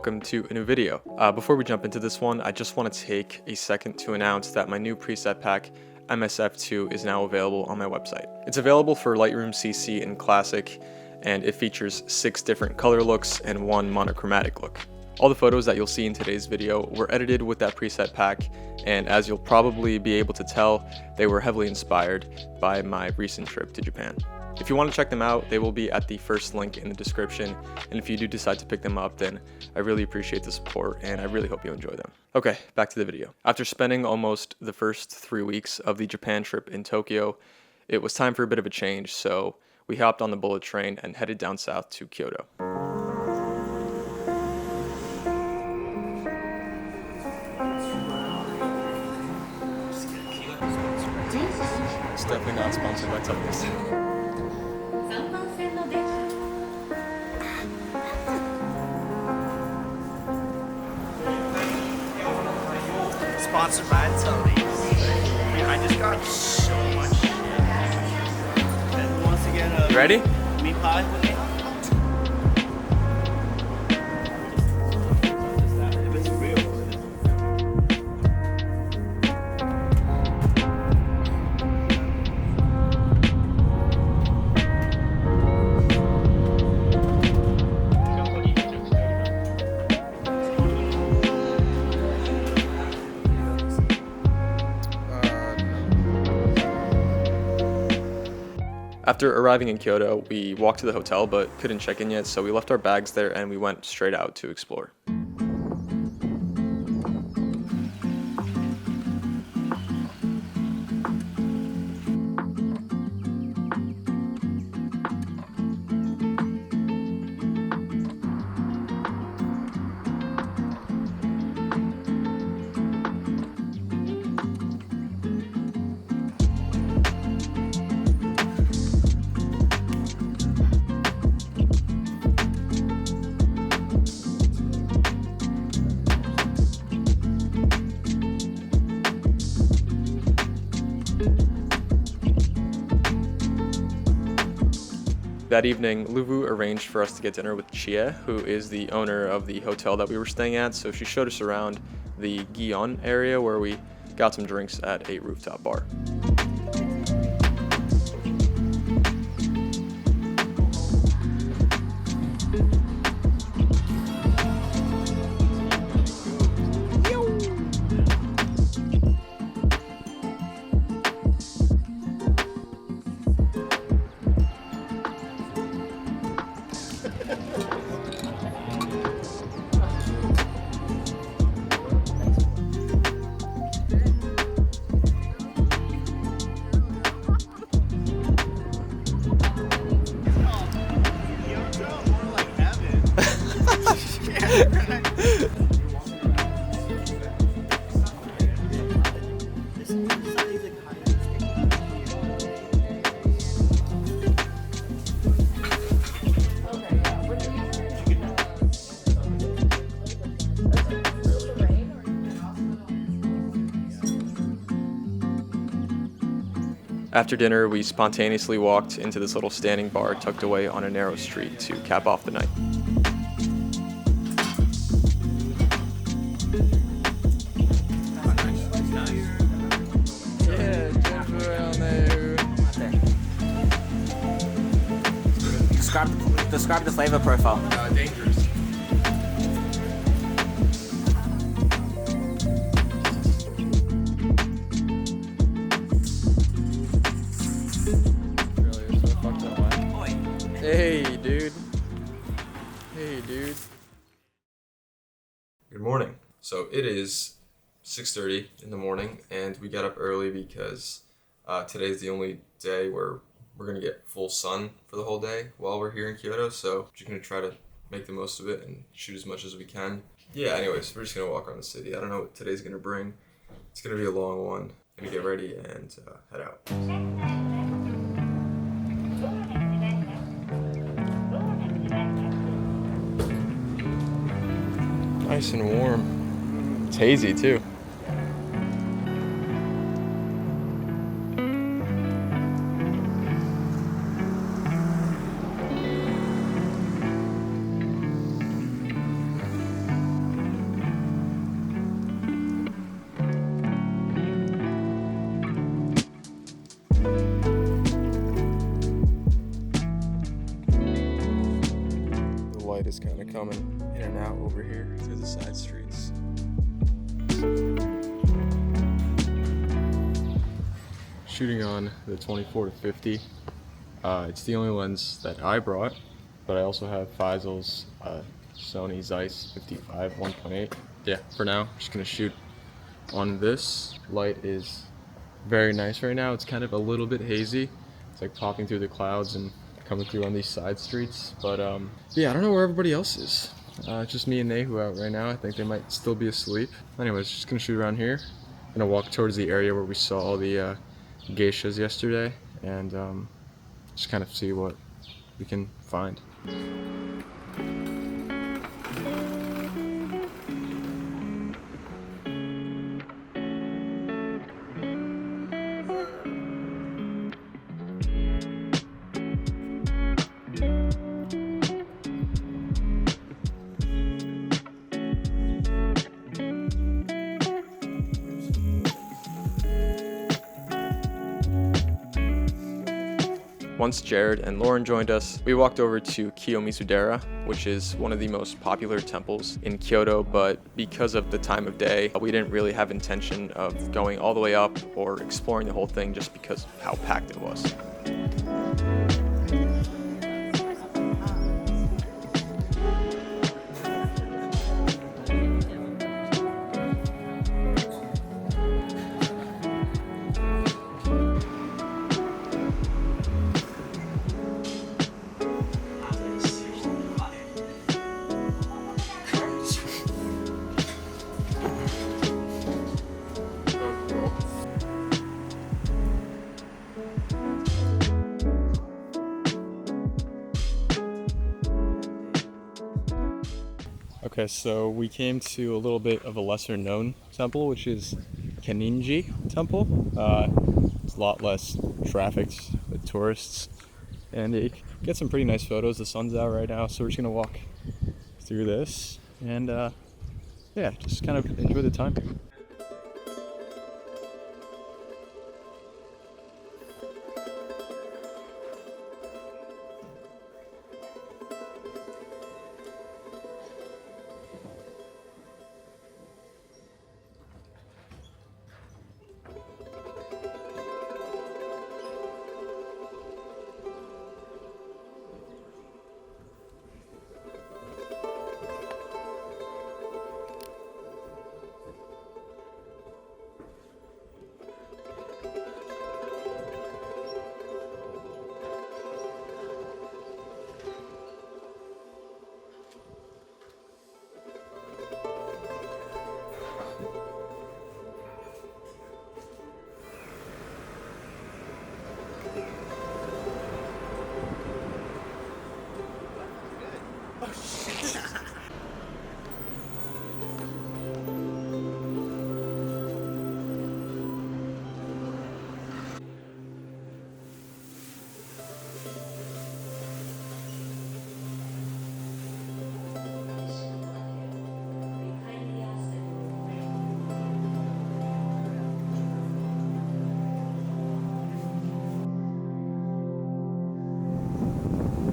welcome to a new video. Before we jump into this one, I just want to take a second to announce that my new preset pack, MSF2, is now available on my website. It's available for Lightroom CC and Classic, and it features 6 different color looks and 1 monochromatic look. All the photos that you'll see in today's video were edited with that preset pack, and as you'll probably be able to tell, they were heavily inspired by my recent trip to Japan. If you want to check them out, they will be at the first link in the description, and if you do decide to pick them up, then I really appreciate the support and I really hope you enjoy them. Okay, back to the video. After spending almost the first 3 weeks of the Japan trip in Tokyo, it was time for a bit of a change, so we hopped on the bullet train and headed down south to Kyoto. It's definitely not sponsored by Tokyo. Sponsored by Tony. I just got so much shit. Who wants to get a Ready? meat pie with me? If it's real, After arriving in Kyoto, we walked to the hotel but couldn't check in yet, so we left our bags there and we went straight out to explore. That evening, Luvu arranged for us to get dinner with Chie, who is the owner of the hotel that we were staying at, so she showed us around the Gion area where we got some drinks at a rooftop bar. After dinner, we spontaneously walked into this little standing bar tucked away on a narrow street to cap off the night. Describe the flavor profile. Dangerous. Hey, dude. Hey, dude. Good morning. So it is 6:30 in the morning, and we got up early because today's the only day where we're going to get full sun for the whole day while we're here in Kyoto, so we're just going to try to make the most of it and shoot as much as we can. Yeah, anyways, we're just going to walk around the city. I don't know what today's going to bring. It's going to be a long one. Going to get ready and head out. Nice and warm. It's hazy too. is kind of coming in and out over here through the side streets. Shooting on the 24 to 50. It's the only lens that I brought, but I also have Faizal's Sony Zeiss 55 1.8. Yeah, for now, I'm just gonna shoot on this. Light is very nice right now. It's kind of a little bit hazy. It's like popping through the clouds and coming through on these side streets. But yeah, I don't know where everybody else is. It's just me and Nehu out right now. I think they might still be asleep. Anyways, just gonna shoot around here. Gonna walk towards the area where we saw all the geishas yesterday, and just kind of see what we can find. Once Jared and Lauren joined us, we walked over to Kiyomizu-dera, which is one of the most popular temples in Kyoto, but because of the time of day, we didn't really have intention of going all the way up or exploring the whole thing just because of how packed it was. Okay, so we came to a little bit of a lesser known temple, which is Kenninji Temple. It's a lot less trafficked with tourists, and you get some pretty nice photos. The sun's out right now, so we're just gonna walk through this and yeah, just kind of enjoy the time.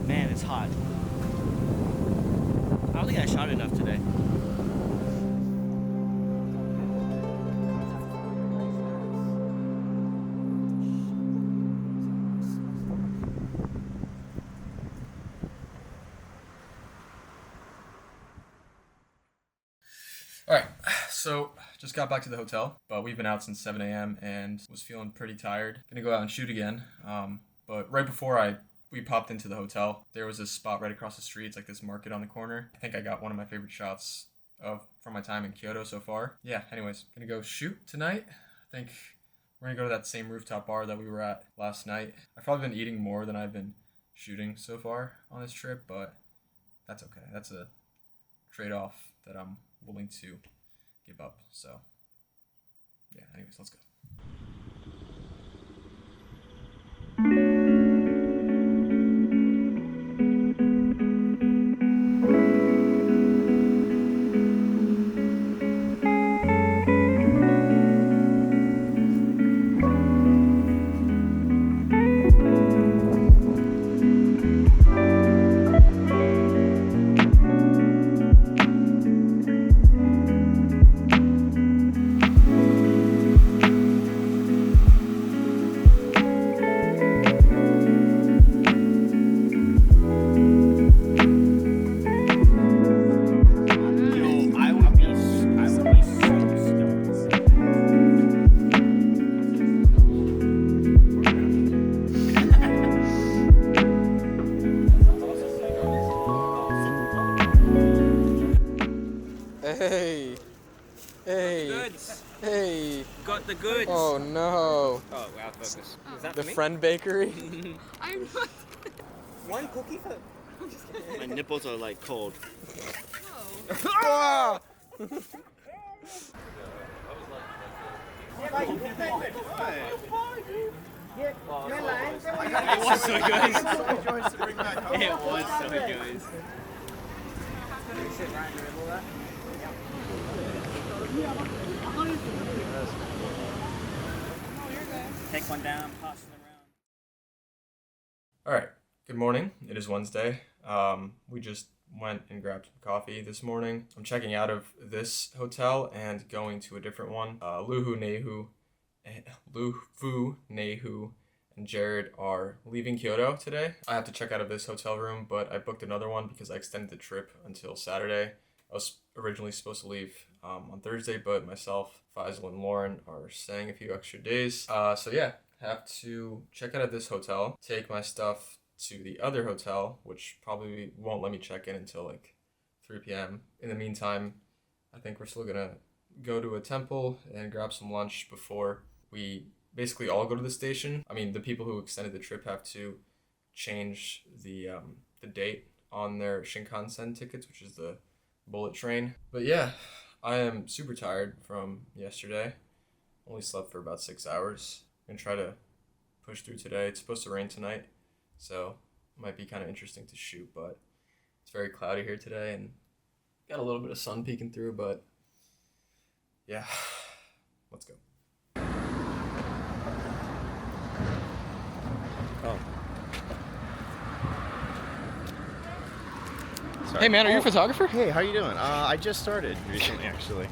Man, it's hot. I don't think I shot enough today. Alright, so just got back to the hotel, but we've been out since 7 a.m. and was feeling pretty tired. Gonna go out and shoot again, but right before we popped into the hotel, there was this spot right across the street. It's like this market on the corner. I think I got one of my favorite shots from my time in Kyoto so far. Yeah, anyways, gonna go shoot tonight. I think we're gonna go to that same rooftop bar that we were at last night. I've probably been eating more than I've been shooting so far on this trip, but that's okay. That's a trade-off that I'm willing to give up. So yeah, anyways, let's go. got the goods. Oh no. Oh, wow, focus. Is that The for me? Friend Bakery? I'm not. One cookie for... My nipples are like cold. Whoa. It was so good. It was so good. Take one down, pass it around. All right. Good morning. It is Wednesday. We just went and grabbed some coffee this morning. I'm checking out of this hotel and going to a different one. Lufu, Nehu, and Jared are leaving Kyoto today. I have to check out of this hotel room, but I booked another one because I extended the trip until Saturday. I was originally supposed to leave on Thursday, but myself, Faizal, and Lauren are staying a few extra days. So yeah, have to check out of this hotel, take my stuff to the other hotel, which probably won't let me check in until like 3 p.m. In the meantime, I think we're still gonna go to a temple and grab some lunch before we basically all go to the station. I mean, the people who extended the trip have to change the date on their Shinkansen tickets, which is the bullet train. But yeah, I am super tired from yesterday. Only slept for about 6 hours. I'm gonna try to push through today. It's supposed to rain tonight, so it might be kind of interesting to shoot, but it's very cloudy here today and got a little bit of sun peeking through, but yeah, let's go. Oh. Hey man, are you a photographer? Hey, how you doing? I just started recently, actually.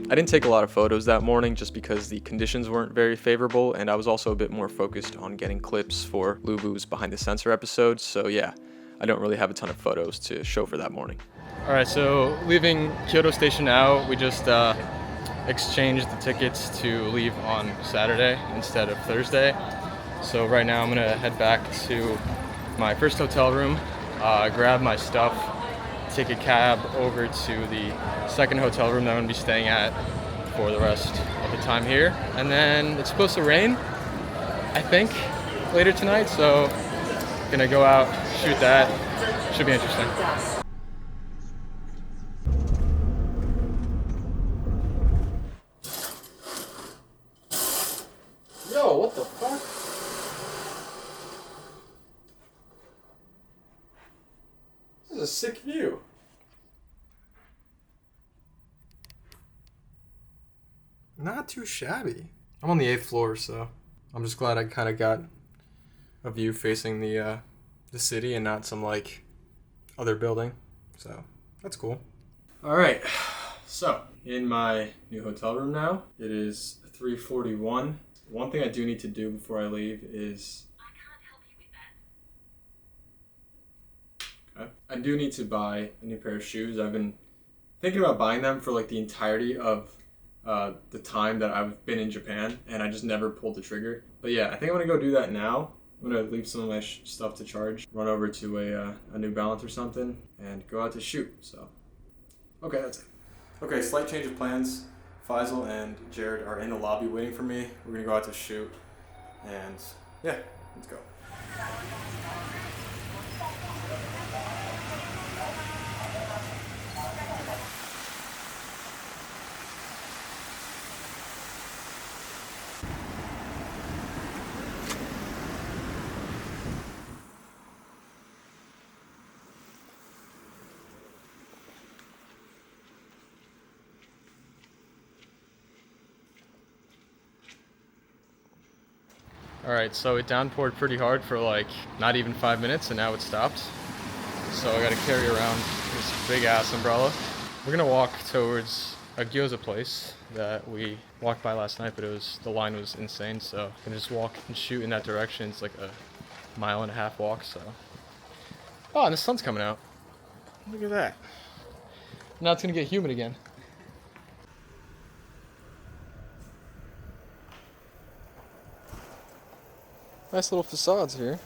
I didn't take a lot of photos that morning just because the conditions weren't very favorable, and I was also a bit more focused on getting clips for Luvu's Behind the Sensor episodes, so yeah, I don't really have a ton of photos to show for that morning. Alright, so leaving Kyoto Station now, we just exchanged the tickets to leave on Saturday instead of Thursday. So right now I'm gonna head back to my first hotel room, grab my stuff, take a cab over to the second hotel room that I'm gonna be staying at for the rest of the time here. And then it's supposed to rain, I think, later tonight, so gonna go out, shoot that. Should be interesting. Yo, what the fuck? This is a sick view. Not too shabby. I'm on the 8th floor, so I'm just glad I kind of got a view facing the city and not some like other building. So that's cool. All right. So in my new hotel room now, it is 3:41. One thing I do need to do before I leave is I can't help you with that. okay. I do need to buy a new pair of shoes. I've been thinking about buying them for like the entirety of the time that I've been in Japan, and I just never pulled the trigger. But yeah, I think I'm gonna go do that now. I'm gonna leave some of my stuff to charge, run over to a New Balance or something, and go out to shoot. So, okay, that's it. Okay, slight change of plans. Faizal and Jared are in the lobby waiting for me. We're gonna go out to shoot, and yeah, let's go. Alright, so it downpoured pretty hard for like not even 5 minutes, and now it stopped. So I gotta carry around this big ass umbrella. We're gonna walk towards a gyoza place that we walked by last night, but the line was insane, so I'm gonna just walk and shoot in that direction. It's like a 1.5 mile walk, so. Oh, and the sun's coming out. Look at that. Now it's gonna get humid again. Nice little facades here.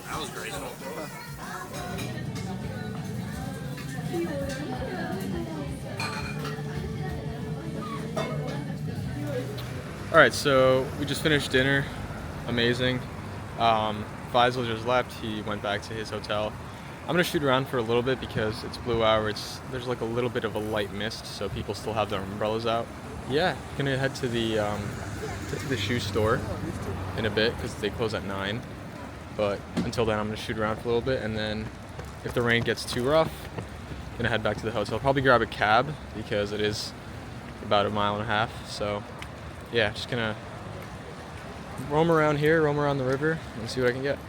That was graceful. Alright, so we just finished dinner. Amazing. Faizal just left. He went back to his hotel. I'm gonna shoot around for a little bit because it's blue hour. There's like a little bit of a light mist, so people still have their umbrellas out. Yeah, gonna head to the shoe store in a bit because they close at 9. But until then, I'm gonna shoot around for a little bit, and then if the rain gets too rough, gonna head back to the hotel. Probably grab a cab because it is about 1.5 miles. So yeah, just gonna roam around here, roam around the river, and see what I can get.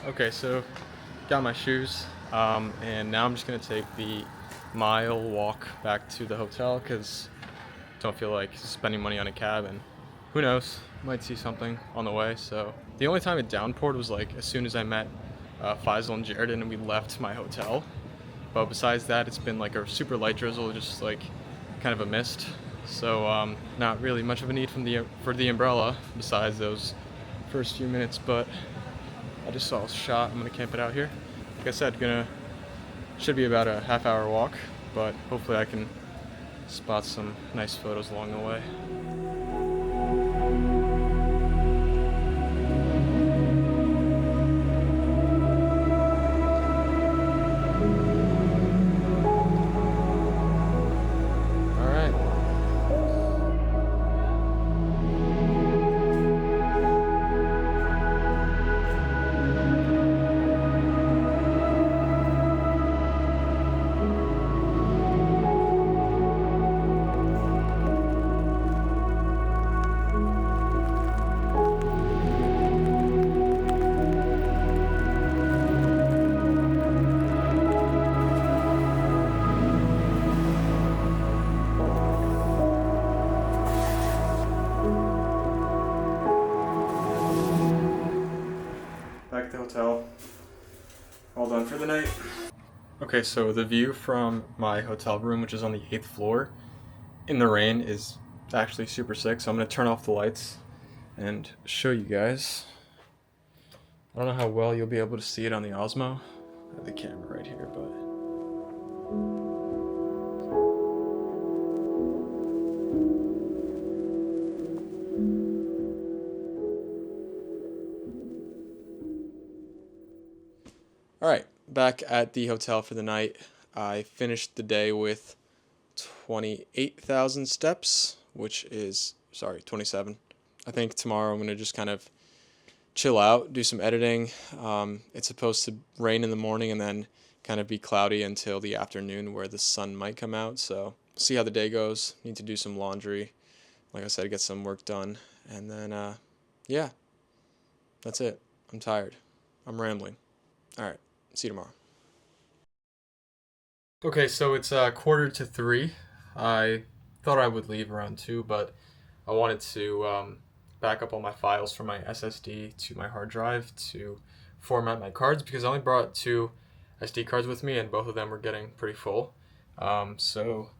Okay, so got my shoes, and now I'm just gonna take the mile walk back to the hotel because don't feel like spending money on a cab, and who knows, might see something on the way. So the only time it downpoured was like as soon as I met Faizal and Jared and we left my hotel. But besides that, it's been like a super light drizzle, just like kind of a mist. So not really much of a need for the umbrella besides those first few minutes, but I just saw a shot. I'm gonna camp it out here. Like I said, should be about a half-hour walk, but hopefully I can spot some nice photos along the way. All right. Back at the hotel, all done for the night. Okay, so the view from my hotel room, which is on the 8th floor, in the rain is actually super sick, so I'm gonna turn off the lights and show you guys. I don't know how well you'll be able to see it on the Osmo. I have the camera right here, but... Alright, back at the hotel for the night. I finished the day with 28,000 steps, which is, sorry, 27. I think tomorrow I'm going to just kind of chill out, do some editing. It's supposed to rain in the morning and then kind of be cloudy until the afternoon where the sun might come out. So see how the day goes. Need to do some laundry. Like I said, get some work done. And then, yeah, that's it. I'm tired. I'm rambling. All right. See you tomorrow. Okay, so it's 2:45. I thought I would leave around 2, but I wanted to back up all my files from my SSD to my hard drive to format my cards because I only brought 2 SD cards with me and both of them were getting pretty full. So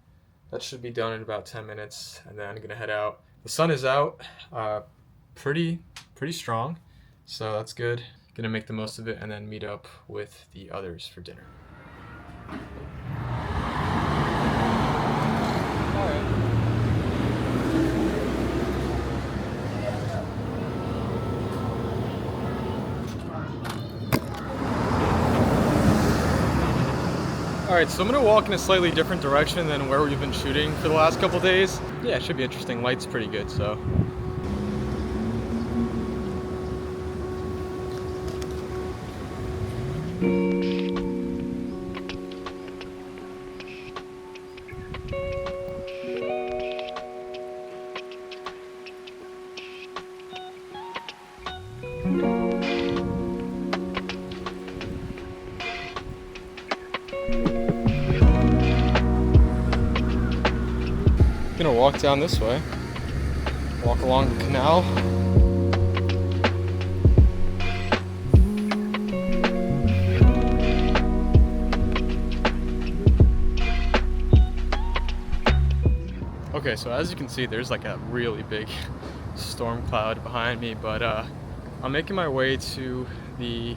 that should be done in about 10 minutes and then I'm gonna head out. The sun is out, pretty strong, so that's good. Gonna make the most of it and then meet up with the others for dinner. Alright, so I'm going to walk in a slightly different direction than where we've been shooting for the last couple days. Yeah, it should be interesting. Light's pretty good, so. Gonna walk down this way, walk along the canal. Okay, so as you can see, there's like a really big storm cloud behind me, but I'm making my way to the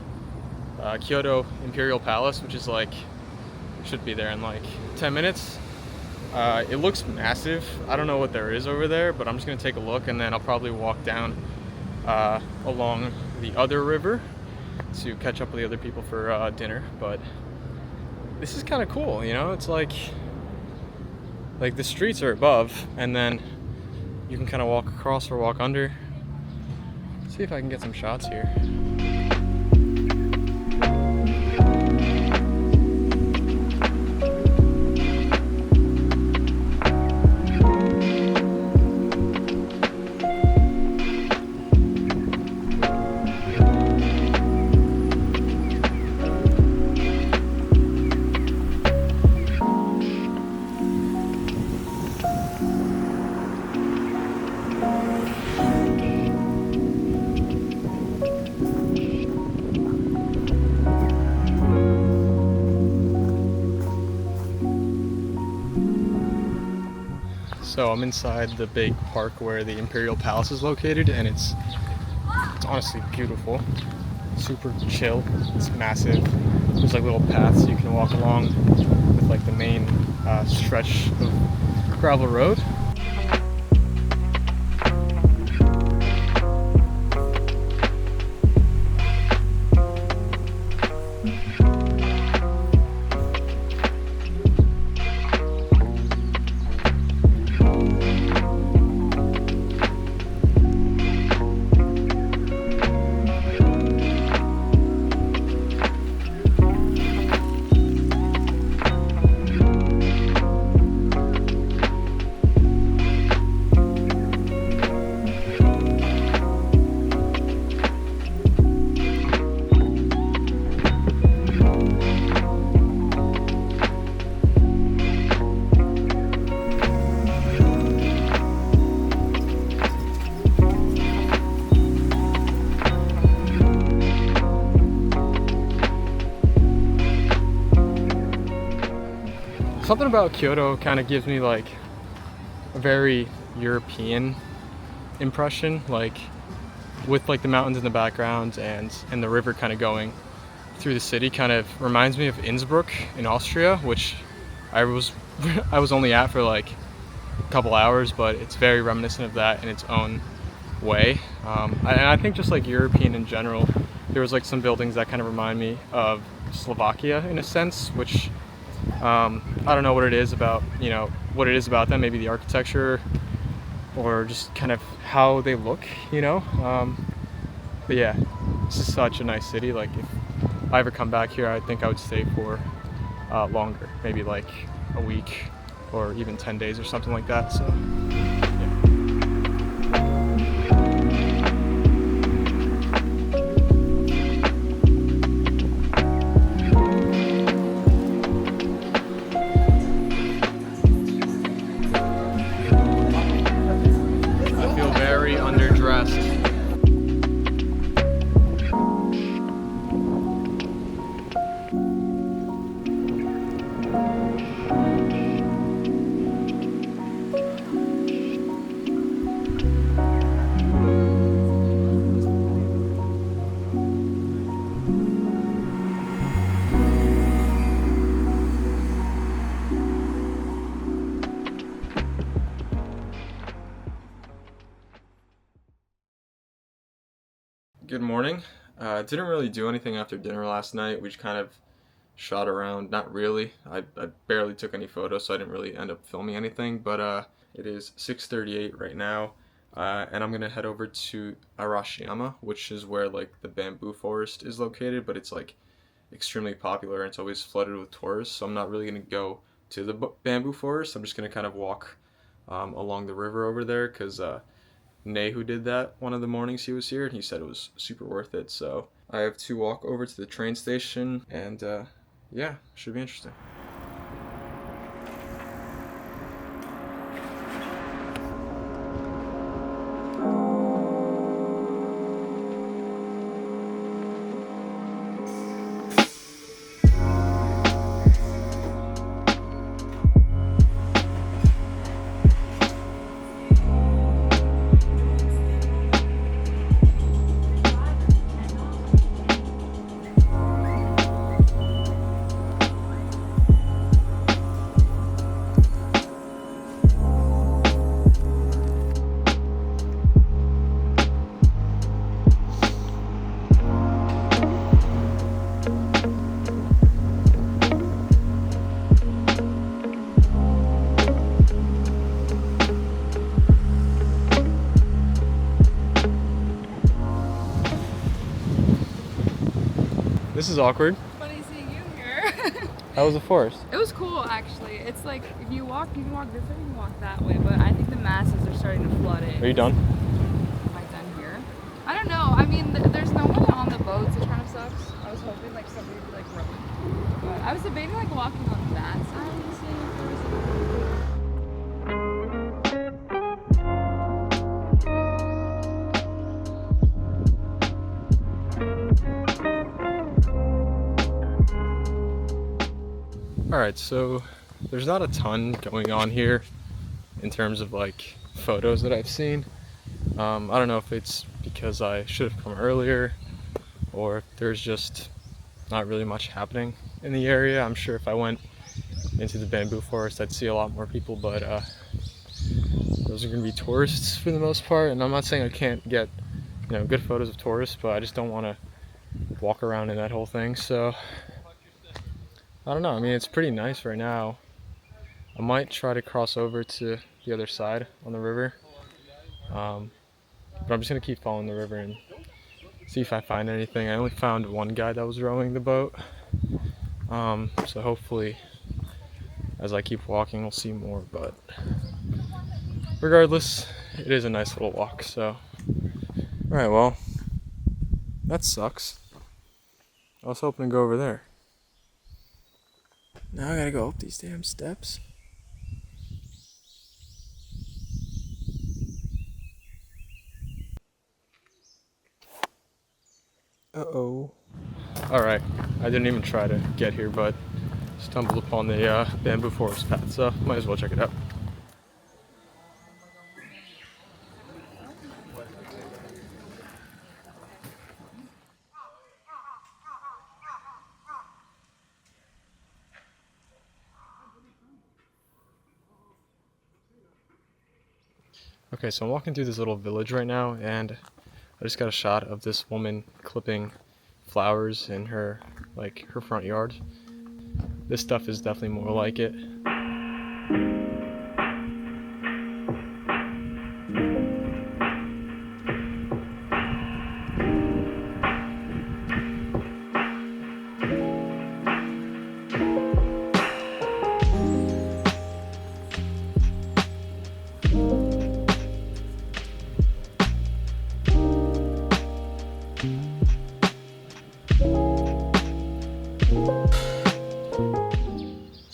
Kyoto Imperial Palace, which is like, should be there in like 10 minutes. It looks massive. I don't know what there is over there, but I'm just gonna take a look and then I'll probably walk down along the other river to catch up with the other people for dinner. But this is kind of cool, you know? It's like the streets are above and then you can kind of walk across or walk under. Let's see if I can get some shots here. So I'm inside the big park where the Imperial Palace is located, and it's honestly beautiful. Super chill. It's massive. There's like little paths you can walk along with like the main stretch of gravel road. Something about Kyoto kind of gives me like a very European impression, like with like the mountains in the background and the river kind of going through the city. Kind of reminds me of Innsbruck in Austria, which I was only at for like a couple hours, but it's very reminiscent of that in its own way. And I think just like European in general, there was like some buildings that kind of remind me of Slovakia in a sense, which I don't know what it is about, what it is about them, maybe the architecture or just kind of how they look, but yeah, this is such a nice city. Like if I ever come back here, I think I would stay for longer, maybe like a week or even 10 days or something like that. So yeah. I feel very underdressed. Good morning. Didn't really do anything after dinner last night. We just kind of shot around. Not really. I barely took any photos, so I didn't really end up filming anything. But it is 6:38 right now, and I'm gonna head over to Arashiyama, which is where like the bamboo forest is located. But it's like extremely popular and it's always flooded with tourists. So I'm not really gonna go to the bamboo forest. I'm just gonna kind of walk along the river over there because Nehu did that one of the mornings he was here, and he said it was super worth it. So I have to walk over to the train station, and yeah, should be interesting. This is awkward. Funny seeing you here. How was the forest? It was cool, actually. It's like if you walk, you can walk this way, you can walk that way. But I think the masses are starting to flood it. Are you done? Am I done here? I don't know. I mean, there's no one on the boats, which kind of sucks. I was hoping like somebody would be like rowing. But I was debating like walking on that side and seeing if there was Alright, so there's not a ton going on here in terms of like photos that I've seen. I don't know if it's because I should have come earlier or if there's just not really much happening in the area. I'm sure if I went into the bamboo forest I'd see a lot more people, but those are going to be tourists for the most part, and I'm not saying I can't get good photos of tourists, but I just don't want to walk around in that whole thing. So I don't know. I mean, it's pretty nice right now. I might try to cross over to the other side on the river, but I'm just gonna keep following the river and see if I find anything. I only found one guy that was rowing the boat, so hopefully as I keep walking we'll see more, but regardless it is a nice little walk. So alright, well, that sucks. I was hoping to go over there. Now I gotta go up these damn steps. Uh-oh. Alright, I didn't even try to get here, but stumbled upon the bamboo forest path, so might as well check it out. Okay, so I'm walking through this little village right now, and I just got a shot of this woman clipping flowers in her front yard. This stuff is definitely more like it.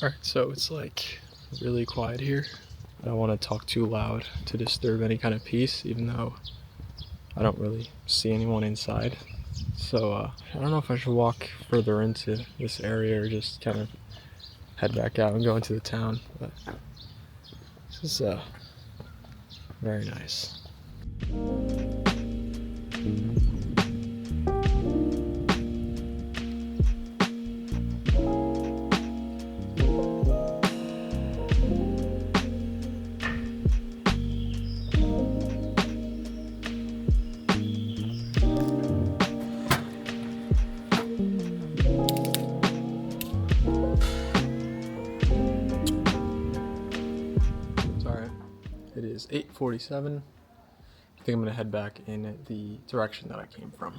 Alright, so it's like really quiet here. I don't want to talk too loud to disturb any kind of peace, even though I don't really see anyone inside. So I don't know if I should walk further into this area or just kind of head back out and go into the town, but this is very nice. It is 8:47. I think I'm gonna head back in the direction that I came from.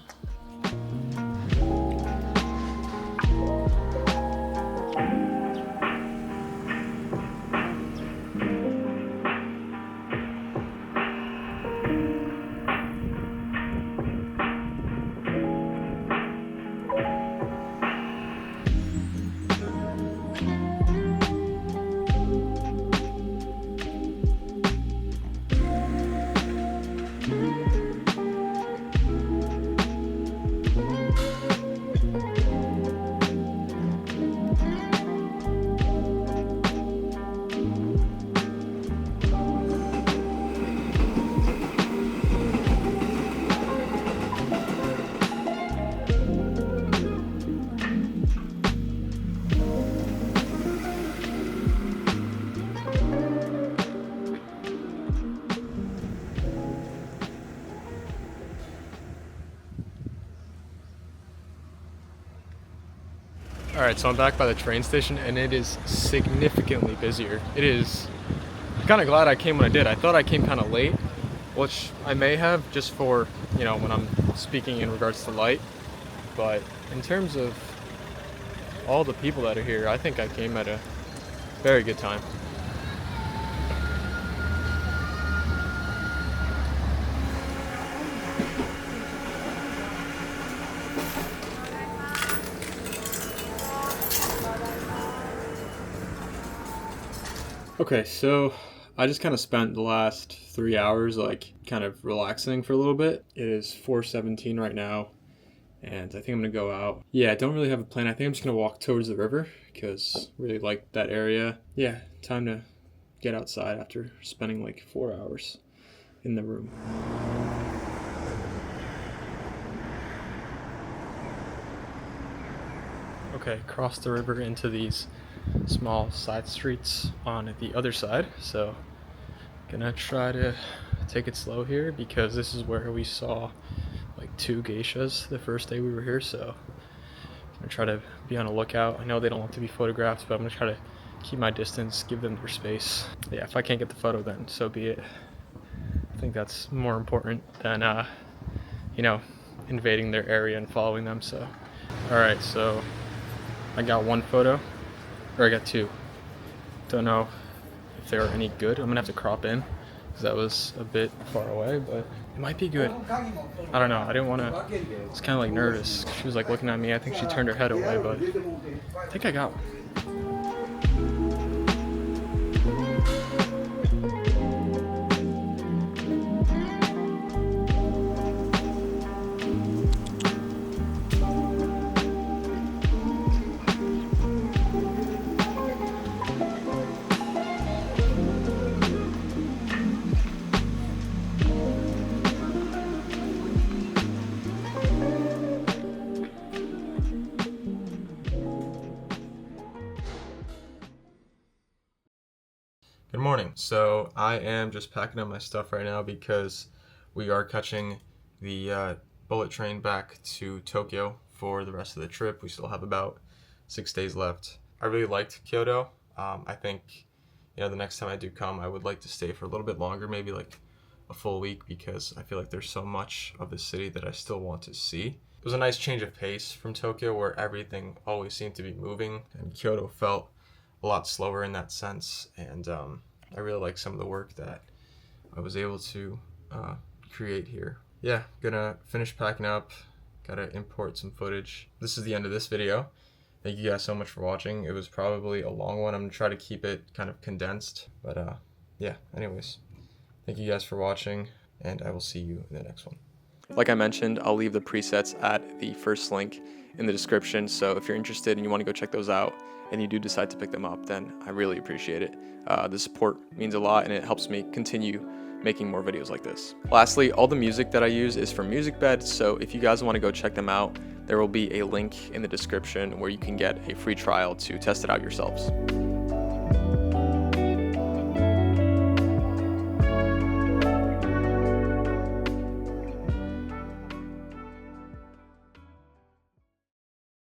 Alright, so I'm back by the train station and it is significantly busier. It is, I'm kind of glad I came when I did. I thought I came kind of late, which I may have just for, you know, when I'm speaking in regards to light. But in terms of all the people that are here, I think I came at a very good time. Okay, so I just kind of spent the last 3 hours like kind of relaxing for a little bit. It is 4:17 right now, and I think I'm gonna go out. Yeah, I don't really have a plan. I think I'm just gonna walk towards the river because I really like that area. Yeah, time to get outside after spending like 4 hours in the room. Okay, cross the river into these small side streets on the other side, so gonna try to take it slow here because this is where we saw like 2 geishas the first day we were here, so I'm gonna try to be on a lookout. I know they don't want to be photographed, but I'm gonna try to keep my distance, give them their space. Yeah, if I can't get the photo, then so be it. I think that's more important than you know, invading their area and following them. So alright, so I got 1 photo, or I got 2. Don't know if they were any good. I'm gonna have to crop in because that was a bit far away, but it might be good. I don't know. I didn't want to. I was kind of like nervous. She was like looking at me. I think she turned her head away, but I think I got one. Good morning. So I am just packing up my stuff right now because we are catching the bullet train back to Tokyo for the rest of the trip. We still have about 6 days left. I really liked Kyoto. I think, the next time I do come, I would like to stay for a little bit longer, maybe like a full week, because I feel like there's so much of the city that I still want to see. It was a nice change of pace from Tokyo, where everything always seemed to be moving, and Kyoto felt a lot slower in that sense. And I really like some of the work that I was able to create here. Yeah, gonna finish packing up, gotta import some footage. This is the end of this video. Thank you guys so much for watching. It was probably a long one. I'm gonna try to keep it kind of condensed, but yeah, anyways. Thank you guys for watching, and I will see you in the next one. Like I mentioned, I'll leave the presets at the first link in the description, so if you're interested and you want to go check those out and you do decide to pick them up, then I really appreciate it. The support means a lot, and it helps me continue making more videos like this. Lastly, all the music that I use is from MusicBed, so if you guys want to go check them out, there will be a link in the description where you can get a free trial to test it out yourselves.